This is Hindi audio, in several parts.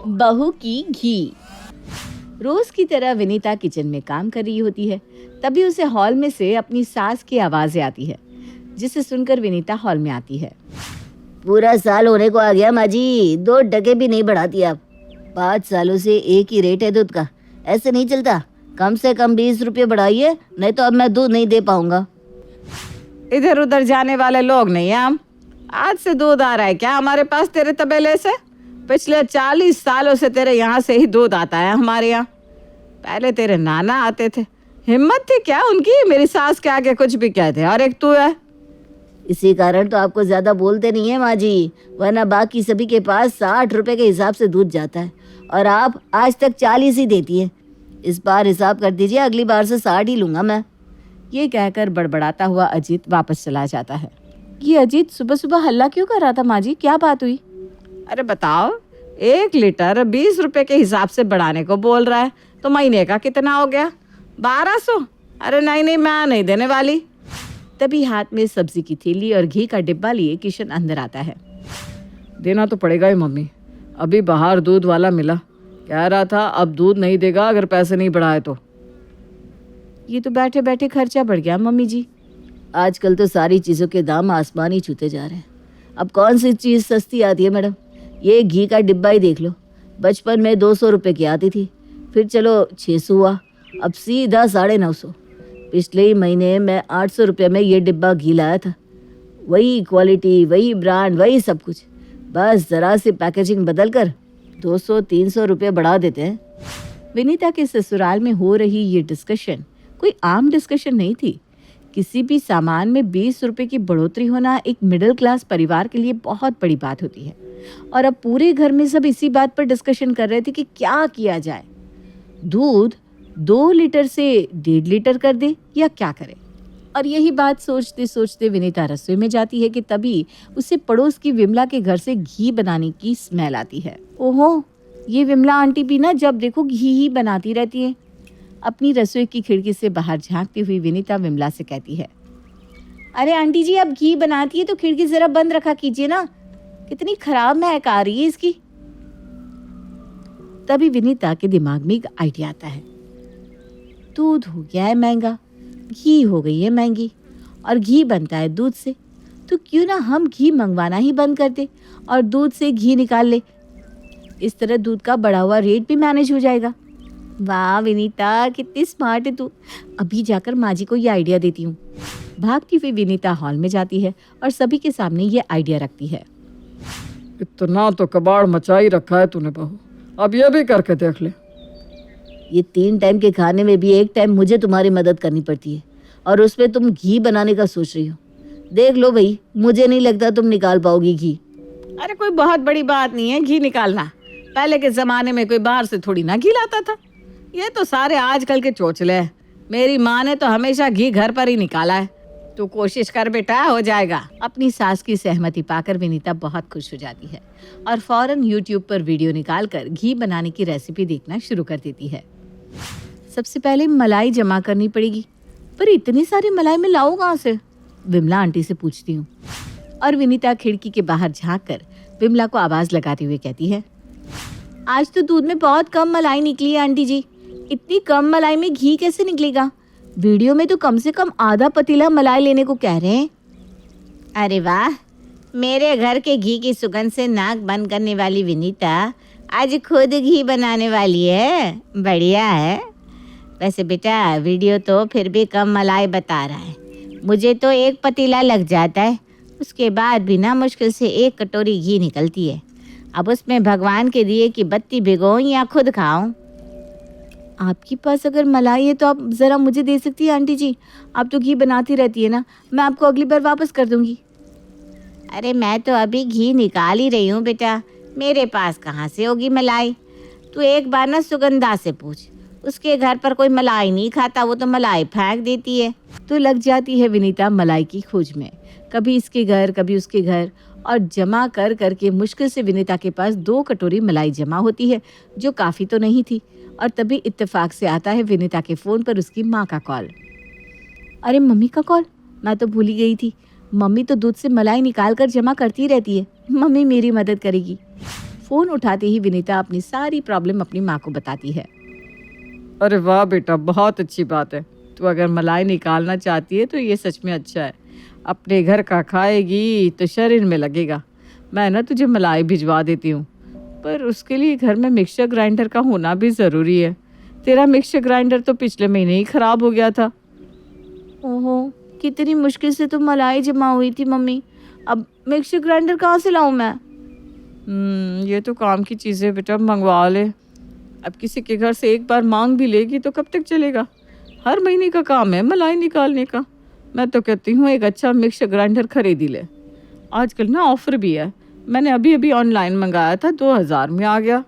बहू की घी। रोज की तरह विनीता किचन में काम कर रही होती है। तभी उसे हॉल में से अपनी सास की आवाजें आती है, जिसे सुनकर विनीता हॉल में आती है। पूरा साल होने को आ गया माँ जी, 2 टके भी नहीं बढ़ाती आप। 5 सालों से एक ही रेट है दूध का, ऐसे नहीं चलता। कम से कम 20 रुपये बढ़ाइए, नहीं तो अब मैं दूध नहीं दे पाऊंगा। इधर उधर जाने वाले लोग नहीं हैं हम। आज से दूध आ रहा है क्या हमारे पास तेरे तबेले से? पिछले 40 सालों से तेरे यहाँ से ही दूध आता है हमारे यहाँ। पहले तेरे नाना आते थे, हिम्मत थी क्या उनकी मेरी सास के आगे कुछ भी कहते। और एक तू है। इसी कारण तो आपको ज्यादा बोलते नहीं है माँ जी, वरना बाकी सभी के पास 60 रुपए के हिसाब से दूध जाता है और आप आज तक 40 ही देती है। इस बार हिसाब कर दीजिए, अगली बार से 60 ही लूंगा मैं। ये कहकर बड़बड़ाता हुआ अजीत वापस चला जाता है। ये अजीत सुबह सुबह हल्ला क्यों कर रहा था माँ जी, क्या बात हुई? अरे बताओ, 1 लीटर 20 रुपए के हिसाब से बढ़ाने को बोल रहा है, तो महीने का कितना हो गया? 1200। अरे नहीं, मैं नहीं देने वाली। तभी हाथ में सब्जी की थैली और घी का डिब्बा लिए किशन अंदर आता है। देना तो पड़ेगा ही मम्मी, अभी बाहर दूध वाला मिला, कह रहा था अब दूध नहीं देगा अगर पैसे नहीं बढ़ाए तो। ये तो बैठे बैठे खर्चा बढ़ गया मम्मी जी। आजकल तो सारी चीज़ों के दाम आसमान ही छूते जा रहे हैं। अब कौन सी चीज़ सस्ती आती है मैडम? ये घी का डिब्बा ही देख लो, बचपन में 200 रुपये की आती थी, फिर चलो 600 हुआ, अब सीधा 950। पिछले ही महीने मैं 800 रुपये में ये डिब्बा घी लाया था। वही क्वालिटी, वही ब्रांड, वही सब कुछ, बस ज़रा सी पैकेजिंग बदल कर 200-300 रुपये बढ़ा देते हैं। विनीता के ससुराल में हो रही ये डिस्कशन कोई आम डिस्कशन नहीं थी। किसी भी सामान में 20 रुपए की बढ़ोतरी होना एक मिडिल क्लास परिवार के लिए बहुत बड़ी बात होती है। और अब पूरे घर में सब इसी बात पर डिस्कशन कर रहे थे कि क्या किया जाए, दूध 2 लीटर से 1.5 लीटर कर दे या क्या करे। और यही बात सोचते सोचते विनीता रसोई में जाती है कि तभी उसे पड़ोस की विमला के घर से घी बनाने की स्मेल आती है। ओहो, ये विमला आंटी भी ना जब देखो घी ही बनाती रहती है। अपनी रसोई की खिड़की से बाहर झांकती हुई विनीता विमला से कहती है, अरे आंटी जी, अब घी बनाती है तो खिड़की जरा बंद रखा कीजिए ना, कितनी खराब महक आ रही है इसकी। तभी विनीता के दिमाग में एक आइडिया आता है। दूध हो गया है महंगा, घी हो गई है महंगी, और घी बनता है दूध से, तो क्यों ना हम घी मंगवाना ही बंद कर दे और दूध से घी निकाल ले। इस तरह दूध का बढ़ा हुआ रेट भी मैनेज हो जाएगा। वाह विनीता, कितनी स्मार्ट है तू। अभी जाकर माँ जी को ये आइडिया देती हूँ। भागती हुई विनीता हॉल में जाती है और सभी के सामने ये आइडिया रखती है। इतना तो कबाड़ मचाई रखा है तूने बहू, अब ये भी करके देख ले। ये 3 टाइम के खाने में भी एक टाइम मुझे तुम्हारी मदद करनी पड़ती है और उसमें तुम घी बनाने का सोच रही हो। देख लो भाई, मुझे नहीं लगता तुम निकाल पाओगी घी। अरे कोई बहुत बड़ी बात नहीं है घी निकालना, पहले के ज़माने में कोई बाहर से थोड़ी ना घी लाता था। ये तो सारे आजकल के चोचले हैं। मेरी माँ ने तो हमेशा घी घर पर ही निकाला है। तू कोशिश कर बेटा, हो जाएगा। अपनी सास की सहमति पाकर विनीता बहुत खुश हो जाती है और फौरन यूट्यूब पर वीडियो निकालकर घी बनाने की रेसिपी देखना शुरू कर देती है। सबसे पहले मलाई जमा करनी पड़ेगी, पर इतनी सारी मलाई मैं लाऊं कहाँ से? विमला आंटी से पूछती हूँ। और विनीता खिड़की के बाहर झाँक कर विमला को आवाज लगाते हुए कहती है, आज तो दूध में बहुत कम मलाई निकली है आंटी जी, इतनी कम मलाई में घी कैसे निकलेगा? वीडियो में तो कम से कम आधा पतीला मलाई लेने को कह रहे हैं। अरे वाह, मेरे घर के घी की सुगंध से नाक बंद करने वाली विनीता आज खुद घी बनाने वाली है। बढ़िया है। वैसे बेटा, वीडियो तो फिर भी कम मलाई बता रहा है, मुझे तो 1 पतीला लग जाता है, उसके बाद भी ना मुश्किल से 1 कटोरी घी निकलती है। अब उसमें भगवान के दिए कि बत्ती भिगोऊं या खुद खाऊं? आपके पास अगर मलाई है तो आप ज़रा मुझे दे सकती है आंटी जी, आप तो घी बनाती रहती है ना, मैं आपको अगली बार वापस कर दूंगी। अरे मैं तो अभी घी निकाल ही रही हूँ बेटा, मेरे पास कहाँ से होगी मलाई? तू एक बार ना सुगंधा से पूछ, उसके घर पर कोई मलाई नहीं खाता, वो तो मलाई फेंक देती है। तो लग जाती है विनीता मलाई की खोज में, कभी इसके घर कभी उसके घर, और जमा कर करके मुश्किल से विनीता के पास 2 कटोरी मलाई जमा होती है, जो काफ़ी तो नहीं थी। और तभी इत्तेफाक से आता है विनीता के फ़ोन पर उसकी माँ का कॉल। अरे मम्मी का कॉल, मैं तो भूल ही गई थी। मम्मी तो दूध से मलाई निकाल कर जमा करती रहती है, मम्मी मेरी मदद करेगी। फोन उठाते ही विनीता अपनी सारी प्रॉब्लम अपनी माँ को बताती है। अरे वाह बेटा, बहुत अच्छी बात है। तू अगर मलाई निकालना चाहती है तो ये सच में अच्छा है। अपने घर का खाएगी तो शरीर में लगेगा। मैं ना तुझे मलाई भिजवा देती हूँ, पर उसके लिए घर में मिक्सर ग्राइंडर का होना भी ज़रूरी है। तेरा मिक्सर ग्राइंडर तो पिछले महीने ही ख़राब हो गया था। ओहो, कितनी मुश्किल से तो मलाई जमा हुई थी मम्मी। अब मिक्सर ग्राइंडर कहाँ से लाऊं मैं? ये तो काम की चीज़ें बेटा, मंगवा ले। अब किसी के घर से एक बार मांग भी लेगी तो कब तक चलेगा? हर महीने का काम है मलाई निकालने का। मैं तो कहती हूँ एक अच्छा मिक्सर ग्राइंडर खरीद ही ले। आजकल ना ऑफ़र भी है। मैंने अभी अभी ऑनलाइन मंगाया था, 2000 में आ गया।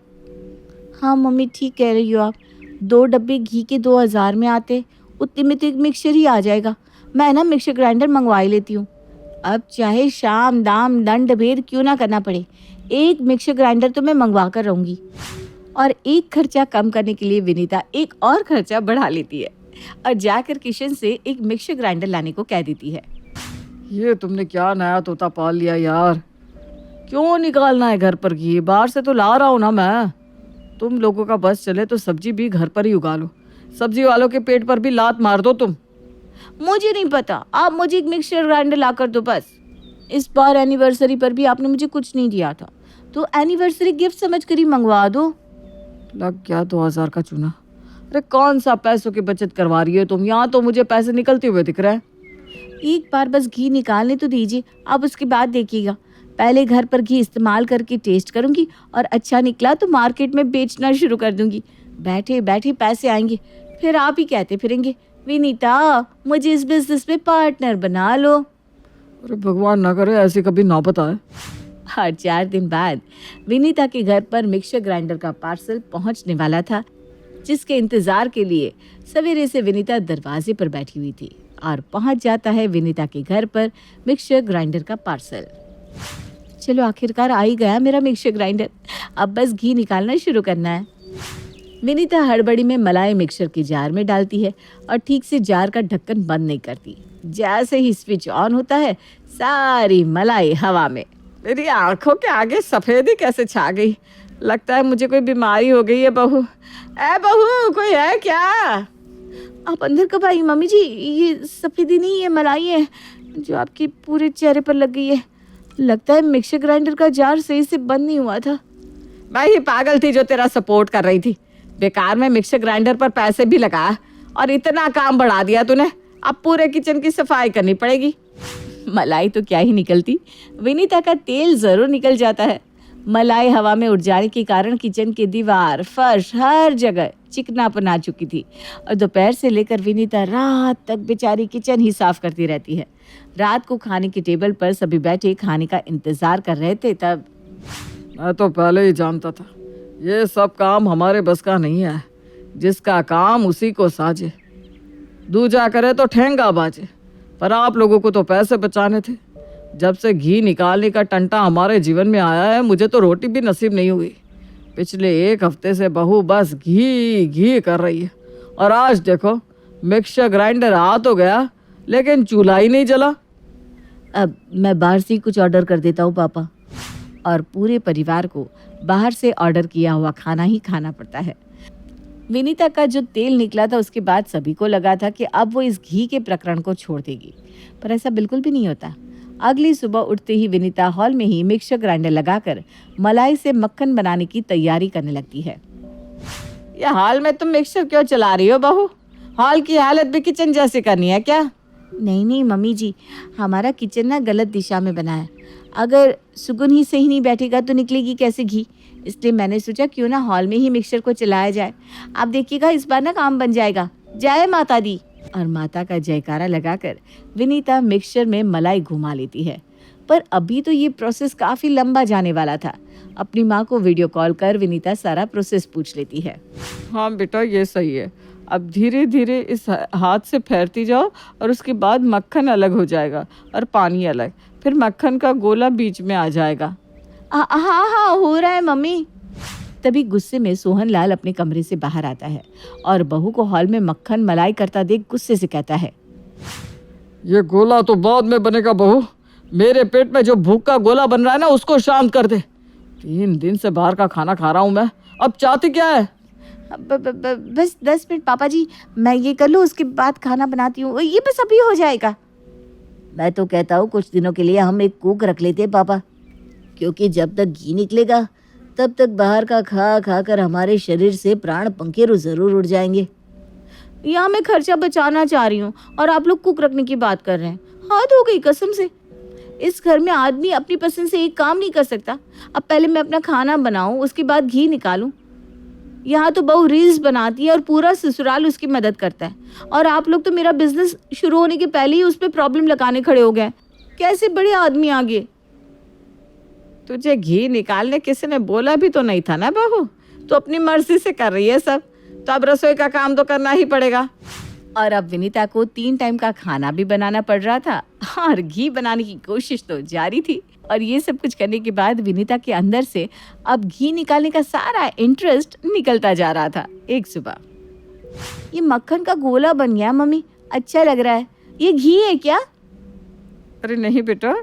हाँ मम्मी, ठीक कह रही हो आप। 2 डब्बे घी के 2000 में आते, उतने में तो एक मिक्सर ही आ जाएगा। मैं ना मिक्सर ग्राइंडर मंगवा ही लेती हूँ। अब चाहे शाम दाम दंड भेद क्यों ना करना पड़े, एक मिक्सर ग्राइंडर तो मैं मंगवा कर रहूँगी। और एक खर्चा कम करने के लिए विनीता एक और खर्चा बढ़ा लेती है और जाकर किचन से एक मिक्सर ग्राइंडर लाने को कह देती है। ये तुमने क्या नया तोता पाल लिया यार? क्यों निकालना है घर पर घी? बाहर से तो ला रहा हूँ ना मैं। तुम लोगों का बस चले तो सब्जी भी घर पर ही उगा लो। सब्जी वालों के पेट पर भी लात मार दो तुम। मुझे नहीं पता, आप मुझे एक मिक्सर ग्राइंडर ला कर दो बस। इस बार एनिवर्सरी पर भी आपने मुझे कुछ नहीं दिया था, तो एनिवर्सरी गिफ्ट समझ कर ही मंगवा दो। लग गया 2000 का चूना। अरे कौन सा पैसों की बचत करवा रही है तुम? यहाँ तो मुझे पैसे निकलते हुए दिख रहे हैं। एक बार बस घी निकालने तो दीजिए, आप उसके बाद देखिएगा। पहले घर पर घी इस्तेमाल करके टेस्ट करूंगी और अच्छा निकला तो मार्केट में बेचना शुरू कर दूंगी। बैठे बैठे पैसे आएंगे, फिर आप ही कहते फिरेंगे, विनीता मुझे इस बिजनेस में पार्टनर बना लो। अरे भगवान ना करे ऐसी कभी नौबत आए। और 4 दिन बाद विनीता के घर पर मिक्सर ग्राइंडर का पार्सल पहुंचने वाला था, जिसके इंतजार के लिए सवेरे से विनीता दरवाजे पर बैठी हुई थी। और पहुंच जाता है विनीता के घर पर मिक्सर ग्राइंडर का पार्सल। चलो आखिरकार आ ही गया मेरा मिक्सर ग्राइंडर, अब बस घी निकालना शुरू करना है। विनीता हड़बड़ी में मलाई मिक्सर के जार में डालती है और ठीक से जार का ढक्कन बंद नहीं करती। जैसे ही स्विच ऑन होता है, सारी मलाई हवा में। मेरी आंखों के आगे सफेदी कैसे छा गई? लगता है मुझे कोई बीमारी हो गई है बहू। ए बहू, कोई है क्या? आप अंदर कब आई मम्मी जी? ये सफेदी नहीं है, मलाई है जो आपके पूरे चेहरे पर लग गई है। लगता है मिक्सर ग्राइंडर का जार सही से बंद नहीं हुआ था। मैं ही पागल थी जो तेरा सपोर्ट कर रही थी। बेकार में मिक्सर ग्राइंडर पर पैसे भी लगा और इतना काम बढ़ा दिया तूने। अब पूरे किचन की सफाई करनी पड़ेगी। मलाई तो क्या ही निकलती, विनीता का तेल जरूर निकल जाता है। मलाई हवा में उड़ जाने के कारण किचन की दीवार, फर्श, हर जगह चिकनापन आ चुकी थी। और दोपहर से लेकर विनीता रात तक बेचारी किचन ही साफ करती रहती है। रात को खाने की टेबल पर सभी बैठे खाने का इंतजार कर रहे थे, तब मैं तो पहले ही जानता था ये सब काम हमारे बस का नहीं है। जिसका काम उसी को साजे, दूजा करे तो ठेंगा बाजे। पर आप लोगों को तो पैसे बचाने थे। जब से घी निकालने का टंटा हमारे जीवन में आया है, मुझे तो रोटी भी नसीब नहीं हुई। पिछले 1 हफ्ते से बहू बस घी घी कर रही है। और आज देखो मिक्सर ग्राइंडर आ तो गया, लेकिन चूल्हा ही नहीं जला। अब मैं बाहर से ही कुछ ऑर्डर कर देता हूँ पापा। और पूरे परिवार को बाहर से ऑर्डर किया हुआ खाना ही खाना पड़ता है। विनीता का जो तेल निकला था, उसके बाद सभी को लगा था कि अब वो इस घी के प्रकरण को छोड़ देगी, पर ऐसा बिल्कुल भी नहीं होता। अगली सुबह उठते ही विनीता हॉल में ही मिक्सर ग्राइंडर लगाकर मलाई से मक्खन बनाने की तैयारी करने लगती है। ये हॉल में तुम मिक्सर क्यों चला रही हो बहू? हॉल की हालत भी किचन जैसी करनी है क्या? नहीं नहीं मम्मी जी, हमारा किचन ना गलत दिशा में बना है। अगर सुगुन ही सही नहीं बैठेगा तो निकलेगी कैसे घी? इसलिए मैंने सोचा क्यों ना हॉल में ही मिक्सर को चलाया जाए। आप देखिएगा इस बार ना काम बन जाएगा। जय माता दी। और माता का जयकारा लगाकर विनीता मिक्सचर में मलाई घुमा लेती है। पर अभी तो ये प्रोसेस काफ़ी लंबा जाने वाला था। अपनी माँ को वीडियो कॉल कर विनीता सारा प्रोसेस पूछ लेती है। हाँ बेटा, ये सही है। अब धीरे धीरे इस हाथ से फेरती जाओ और उसके बाद मक्खन अलग हो जाएगा और पानी अलग। फिर मक्खन का गोला बीच में आ जाएगा। हाँ हाँ हो रहा है मम्मी। तभी गुस्से में सोहनलाल अपने कमरे से बाहर आता है और बहू को हॉल में मक्खन मलाई करता देख गुस्से से कहता है, ये गोला तो बाद में बनेगा बहू। मेरे पेट में जो भूख का गोला बन रहा है ना, उसको शांत कर दे। 3 दिन से बाहर का खाना खा रहा हूँ मैं, अब चाहती क्या है? बस 10 मिनट पापा जी, मैं ये कर लूँ, उसके बाद खाना बनाती हूँ, ये बस अभी हो जाएगा। मैं तो कहता हूँ कुछ दिनों के लिए हम एक कुक रख लेते हैं पापा, क्योंकि जब तक घी निकलेगा तब तक बाहर का खा खा कर हमारे शरीर से प्राण पंखेरु जरूर उड़ जाएंगे। यहाँ मैं खर्चा बचाना चाह रही हूँ और आप लोग कुक रखने की बात कर रहे हैं। हद हो गई कसम से। इस घर में आदमी अपनी पसंद से एक काम नहीं कर सकता। अब पहले मैं अपना खाना बनाऊं, उसके बाद घी निकालूं। यहाँ तो बहू रील्स बनाती है और पूरा ससुराल उसकी मदद करता है, और आप लोग तो मेरा बिजनेस शुरू होने के पहले ही उस पर प्रॉब्लम लगाने खड़े हो गए। कैसे बड़े आदमी आगे। तुझे घी निकालने किसी ने बोला भी तो नहीं था ना बहू, तो अपनी मर्जी से कर रही है सब, तो अब रसोई का काम तो करना ही पड़ेगा। और अब विनीता को 3 टाइम का खाना भी बनाना पड़ रहा था और घी बनाने की कोशिश तो जारी थी। और ये सब कुछ करने के बाद विनीता के अंदर से अब घी निकालने का सारा इंटरेस्ट निकलता जा रहा था। एक सुबह, ये मक्खन का गोला बन गया मम्मी, अच्छा लग रहा है। ये घी है क्या? अरे नहीं बेटा,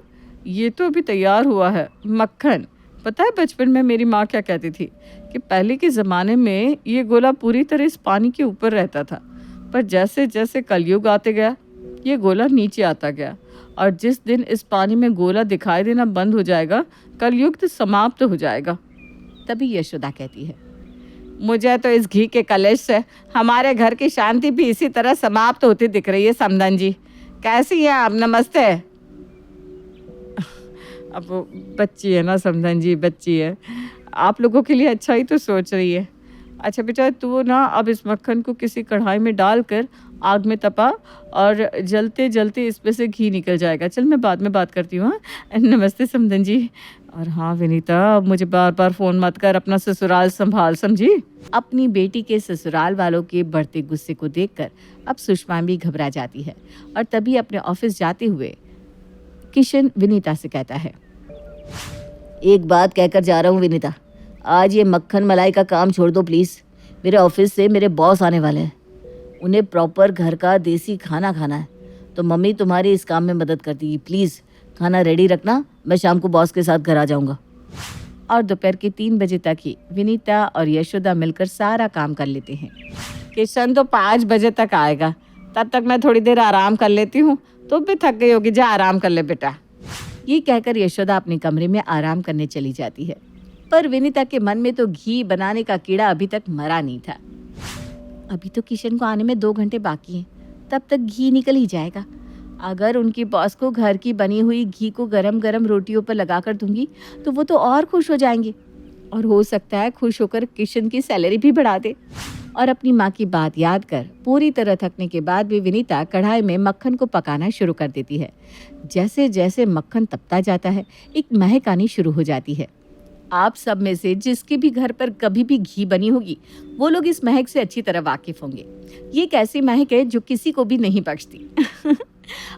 ये तो अभी तैयार हुआ है मक्खन। पता है बचपन में मेरी माँ क्या कहती थी कि पहले के ज़माने में ये गोला पूरी तरह इस पानी के ऊपर रहता था, पर जैसे जैसे कलयुग आते गया ये गोला नीचे आता गया, और जिस दिन इस पानी में गोला दिखाई देना बंद हो जाएगा कलयुग तो समाप्त हो जाएगा। तभी यशोदा कहती है, मुझे तो इस घी के कलेश से हमारे घर की शांति भी इसी तरह समाप्त होती दिख रही है। समधन जी कैसी है आप? नमस्ते। अब वो बच्ची है ना समधन जी, बच्ची है, आप लोगों के लिए अच्छा ही तो सोच रही है। अच्छा बेटा, तू ना अब इस मक्खन को किसी कढ़ाई में डालकर आग में तपा, और जलते जलते इसमें से घी निकल जाएगा। चल मैं बाद में बात करती हूँ। हाँ नमस्ते समधन जी। और हाँ विनीता, अब मुझे बार बार फ़ोन मत कर, अपना ससुराल संभाल, समझी? अपनी बेटी के ससुराल वालों के बढ़ते गुस्से को देखकर अब सुषमा भी घबरा जाती है। और तभी अपने ऑफिस जाते हुए किशन विनीता से कहता है, एक बात कहकर जा रहा हूँ विनीता, आज ये मक्खन मलाई का काम छोड़ दो प्लीज़। मेरे ऑफिस से मेरे बॉस आने वाले हैं, उन्हें प्रॉपर घर का देसी खाना खाना है, तो मम्मी तुम्हारी इस काम में मदद कर देगी। प्लीज़ खाना रेडी रखना, मैं शाम को बॉस के साथ घर आ जाऊँगा। और दोपहर के 3 बजे तक ही विनीता और यशोदा मिलकर सारा काम कर लेते हैं। किशन तो 5 बजे तक आएगा, तब तक मैं थोड़ी देर आराम कर लेती हूँ। तो भी थक गई होगी, जा आराम कर ले बेटा। ये कहकर यशोदा अपने कमरे में आराम करने चली जाती है। पर विनीता के मन में तो घी बनाने का कीड़ा अभी तक मरा नहीं था। अभी तो किशन को आने में 2 घंटे बाकी हैं, तब तक घी निकल ही जाएगा। अगर उनकी बॉस को घर की बनी हुई घी को गरम गरम रोटियों पर लगा कर दूंगी तो वो तो और खुश हो जाएंगे, और हो सकता है खुश होकर किशन की सैलरी भी बढ़ा दे। और अपनी माँ की बात याद कर पूरी तरह थकने के बाद भी विनीता कढ़ाई में मक्खन को पकाना शुरू कर देती है। जैसे जैसे मक्खन तपता जाता है एक महक आनी शुरू हो जाती है। आप सब में से जिसके भी घर पर कभी भी घी बनी होगी वो लोग इस महक से अच्छी तरह वाकिफ होंगे। ये एक ऐसी महक है जो किसी को भी नहीं बख्शती।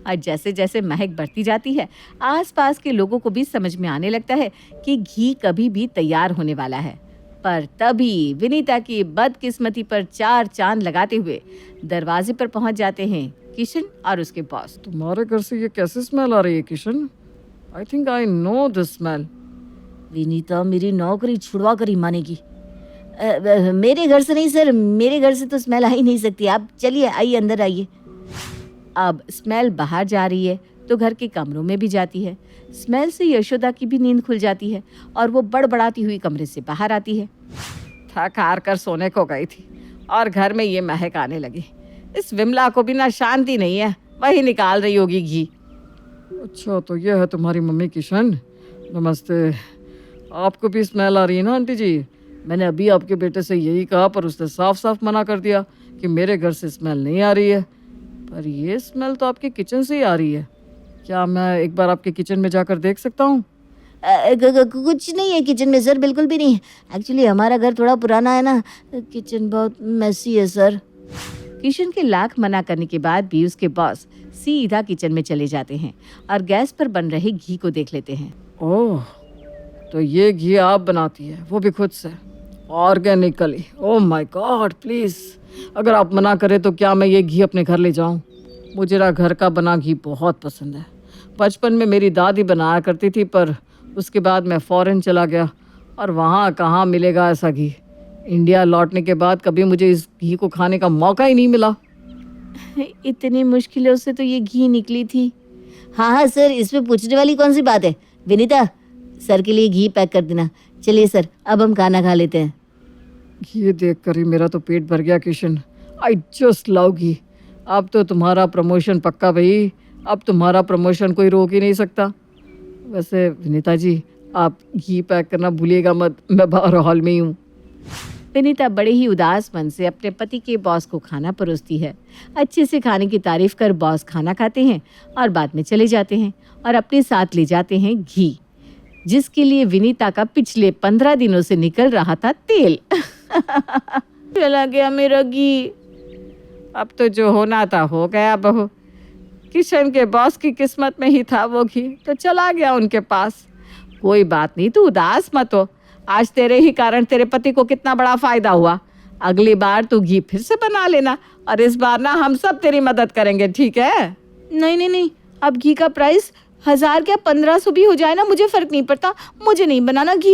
और जैसे जैसे महक बढ़ती जाती है आसपास के लोगों को भी समझ में आने लगता है कि घी कभी भी तैयार होने वाला है। पर तभी विनीता की बदकिस्मती पर 4 चांद लगाते हुए दरवाजे पर पहुंच जाते हैं किशन और उसके बॉस। तुम्हारे घर से ये कैसे स्मेल आ रही है Kishan? I think I know this smell. Vinita मेरी नौकरी छुड़वा कर ही मानेगी। मेरे घर से नहीं सर, मेरे घर से तो स्मेल आ ही नहीं सकती। आप चलिए, आइए अंदर आइए। अब स्मेल बाहर जा रही है तो घर के कमरों में भी जाती है। स्मेल से यशोदा की भी नींद खुल जाती है और वो बड़बड़ाती हुई कमरे से बाहर आती है। थक हार कर सोने को गई थी और घर में ये महक आने लगी। इस विमला को भी ना शांति नहीं है, वही निकाल रही होगी घी। अच्छा तो ये है तुम्हारी मम्मी किशन। नमस्ते। आपको भी स्मेल आ रही है ना आंटी जी? मैंने अभी आपके बेटे से यही कहा, पर उसने साफ साफ मना कर दिया कि मेरे घर से स्मेल नहीं आ रही है। पर ये स्मेल तो आपके किचन से ही आ रही है। क्या मैं एक बार आपके किचन में जाकर देख सकता हूँ? कुछ नहीं है किचन में सर, बिल्कुल भी नहीं। एक्चुअली हमारा घर थोड़ा पुराना है ना, किचन बहुत मेसी है सर। किशन के लाख मना करने के बाद भी उसके बॉस सीधा किचन में चले जाते हैं और गैस पर बन रहे घी को देख लेते हैं। ओह, तो ये घी आप बनाती है, वो भी खुद से, organically. Oh my God, please अगर आप मना करें तो क्या मैं ये घी अपने घर ले जाऊं? मुझे ना घर का बना घी बहुत पसंद है। बचपन में मेरी दादी बनाया करती थी, पर उसके बाद मैं फ़ॉरेन चला गया और वहाँ कहाँ मिलेगा ऐसा घी। इंडिया लौटने के बाद कभी मुझे इस घी को खाने का मौका ही नहीं मिला। इतनी मुश्किलों से तो ये घी निकली थी। हाँ हाँ सर, इसमें पूछने वाली कौन सी बात है। विनीता, सर के लिए घी पैक कर देना। चलिए सर, अब हम खाना खा लेते हैं। घी देख कर ही मेरा तो पेट भर गया किशन। आई जस्ट लव घी। अब तो तुम्हारा प्रमोशन पक्का भाई, अब तुम्हारा प्रमोशन कोई रोक ही नहीं सकता। वैसे विनीता जी, आप घी पैक करना भूलिएगा मत, मैं बाहर हॉल में ही हूँ। विनीता बड़े ही उदास मन से अपने पति के बॉस को खाना परोसती है। अच्छे से खाने की तारीफ कर बॉस खाना खाते हैं और बाद में चले जाते हैं और अपने साथ ले जाते हैं घी, जिसके लिए विनीता का पिछले 15 दिनों से निकल रहा था तेल। चला गया मेरा घी। अब तो जो होना था हो गया बहू। किशन के बॉस की किस्मत में ही था वो घी, तो चला गया उनके पास। कोई बात नहीं, तू उदास मत हो। आज तेरे ही कारण तेरे पति को कितना बड़ा फायदा हुआ। अगली बार तू घी फिर से बना लेना और इस बार ना हम सब तेरी मदद करेंगे, ठीक है? नहीं नहीं नहीं, अब घी का प्राइस 1000 क्या 1500 भी हो जाए ना, मुझे फर्क नहीं पड़ता। मुझे नहीं बनाना घी।